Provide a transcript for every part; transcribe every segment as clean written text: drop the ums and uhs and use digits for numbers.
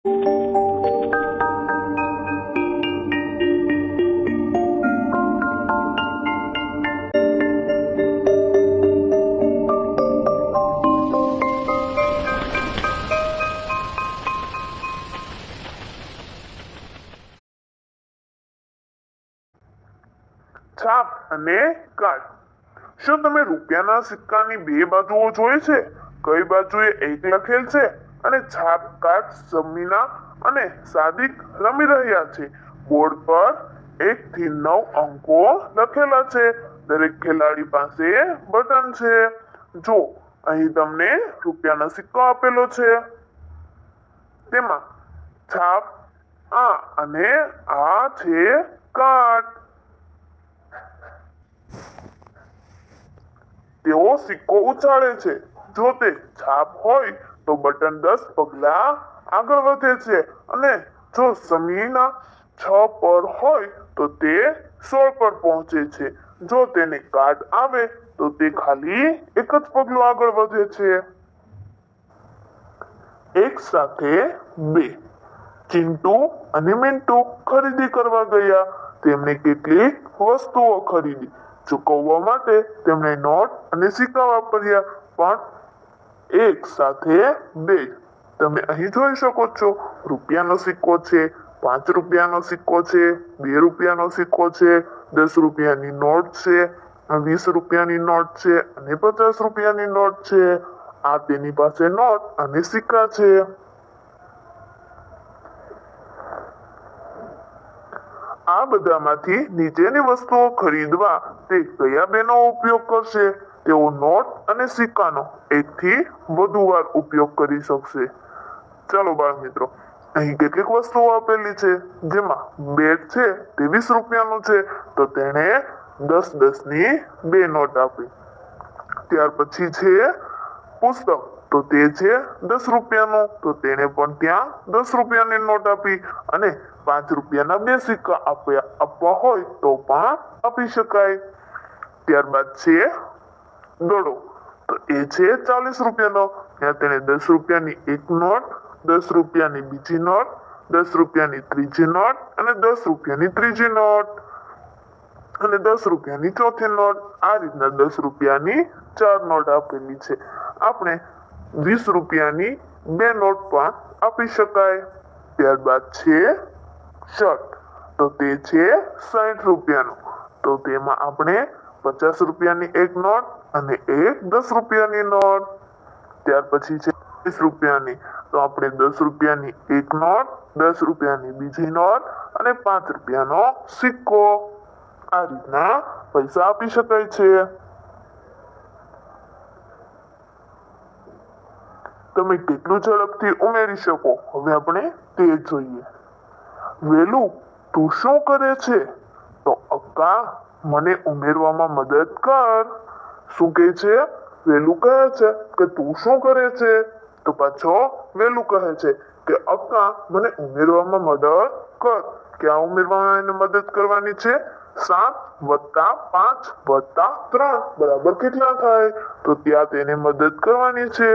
છાપ અને કાટ. શું તમે રૂપિયાના સિક્કાની બે બાજુઓ જોઈ છે? કઈ બાજુએ એક લખેલ છે અને છાપ કાટ સમીના અને સાદિક રમી રહ્યા છે. બોર્ડ પર 1 થી 9 અંકો લખેલા છે. દરેક ખેલાડી પાસે બટન છે. જો અહીં તમને રૂપિયાનો સિક્કો આપેલો છે. તેમાં છાપ આ અને આ છે કાટ. તેઓ સિક્કો ઉછાળે છે. જો તે છાપ હોય તો બટન 10 પગલા આગળ વધે છે અને જો સમીના 6 પર હોય તો તે 16 પર પહોંચે છે. જો તેને કાટ આવે તો તે ખાલી એક જ પગલું આગળ વધે છે. એક સાથે બે. ચિંટુ અને મિન્ટુ ખરીદી કરવા ગયા. તેમણે કેટલીક વસ્તુઓ ખરીદી. ચૂકવવા માટે તેમણે નોટ અને સિક્કા વાપર્યા, પણ એક સાથે બે. તમે અહીં જોઈ શકો છો, રૂપિયાનો સિક્કો છે, 5 રૂપિયાનો સિક્કો છે, 2 રૂપિયાનો સિક્કો છે, 10 રૂપિયાની નોટ છે, 20 રૂપિયાની નોટ છે અને 50 રૂપિયાની નોટ છે. આ તેની પાસે નોટ અને સિક્કા છે. આ બધામાંથી નીચેની વસ્તુઓ ખરીદવા તે કયા બેનો ઉપયોગ કરશે? તેઓ નોટ અને સિક્કાનો 1 થી વધુ વાર ઉપયોગ કરી શકશે. ચાલો બાળ મિત્રો, અહીં કેટલીક વસ્તુઓ આપેલી છે. જેમાં બેટ છે તે 20 રૂપિયાનું છે, તો તેણે 10 ની 2 નોટ આપી. ત્યાર પછી છે પુસ્તક, તો તે છે 10 રૂપિયાનું, તો તેણે પણ ત્યાં 10 રૂપિયાની નોટ આપી અને 5 રૂપિયાના 2 સિક્કા આપવા હોય તો પણ આપી શકાય. ત્યારબાદ છે દડો, તો એ છે 40 રૂપિયાનો. ત્યાં તેણે 10 રૂપિયાની એક નોટ, 10 રૂપિયાની બીજી નોટ, 10 રૂપિયાની ત્રીજી નોટ અને 10 રૂપિયાની ત્રીજી નોટ અને 10 રૂપિયાની ચોથી નોટ. આ રીતના 10 રૂપિયાની 4 નોટ આપેલી છે. આપણે 20 રૂપિયાની 2 નોટ પણ આપી શકાય. ત્યારબાદ છે શર્ટ, તો તે છે 60 રૂપિયાનું, તો તેમાં આપણે 50 રૂપિયાની એક નોટ અને એક 10 રૂપિયાની નોટ. ત્યાર પછી છે 20 રૂપિયાની, તો આપણે 10 રૂપિયાની એક નોટ, 10 રૂપિયાની બીજી નોટ અને 5 રૂપિયાનો સિક્કો. આ રીતના પૈસા આપી શકાય છે. તમે કેટલું ઝડપથી ઉમેરી શકો, હવે આપણે તે જોઈએ. વેલુ, તું શું કરે છે? તો અક્કા, મને ઉમેરવામાં મદદ કર. શું કહે છે? વેલુ કહે છે કે તું શું કરે છે? તો પાછો વેલુ કહે છે કે અક્કા, મને ઉમેરવામાં મદદ કર. ક્યાં ઉમેરવામાં એને મદદ કરવાની છે? 7 વત્તા 5 વત્તા 3 બરાબર કેટલા થાય? તો ત્યાં તેને મદદ કરવાની છે.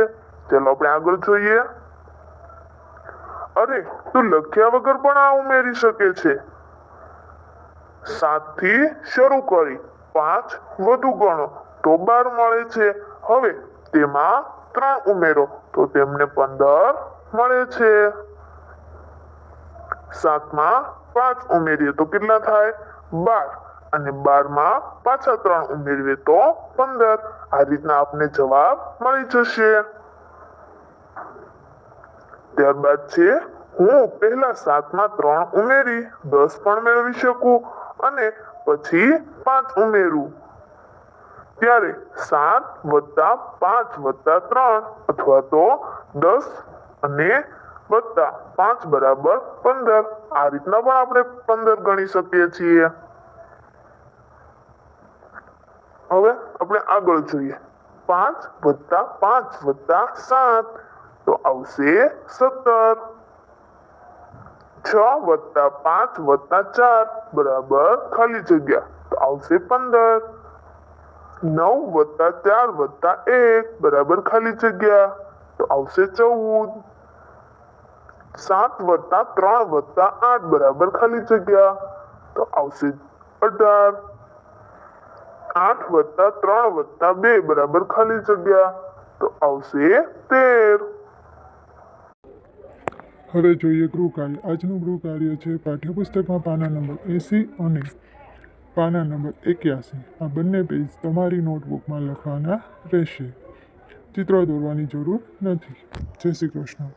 ચાલો આપણે આગળ જોઈએ. અરે, તું લખ્યા વગર પણ આ ઉમેરી શકે છે. 7 થી શરૂ કરી 5 વધુ ગણો તો 12 મળે છે. હવે તેમાં 3 ઉમેરો તો તેમને 15 મળે છે. 7 માં 5 ઉમેરીએ તો કેટલા થાય? 12. અને 12 માં પાછા 3 ઉમેરીએ તો 15. આ રીતના આપને જવાબ મળી જશે. ત્યારબાદ છે હું પહેલા 7 માં 3 ઉમેરી 10 પણ મેળવી શકું અને પછી 5 ઉમેરું ત્યારે 7 વત્તા 5 વત્તા 3 અથવા તો 10 અને વત્તા 5 બરાબર 15. આ રીતના પણ આપણે 15 ગણી શકીએ છીએ. હવે આપણે આગળ જોઈએ. 5 વત્તા 5 વત્તા 7 તો આવશે 17. 6 વત્તા 5 વત્તા 4 બરાબર ખાલી જગ્યા તો આવશે 15. 9 વત્તા 4 વત્તા 1 બરાબર ખાલી જગ્યા તો આવશે 14. 7+3+8 બરાબર ખાલી જગ્યા તો આવશે 18. 8+3+2 બરાબર ખાલી જગ્યા તો આવશે 13. હવે જોઈએ ગૃહકાર્ય. આજનું ગૃહકાર્ય છે પાઠ્યપુસ્તકમાં પાના નંબર 80 અને પાના નંબર 81. આ બંને પેજ તમારી નોટબુકમાં લખવાના રહેશે. ચિત્રો દોરવાની જરૂર નથી. જય શ્રી કૃષ્ણ.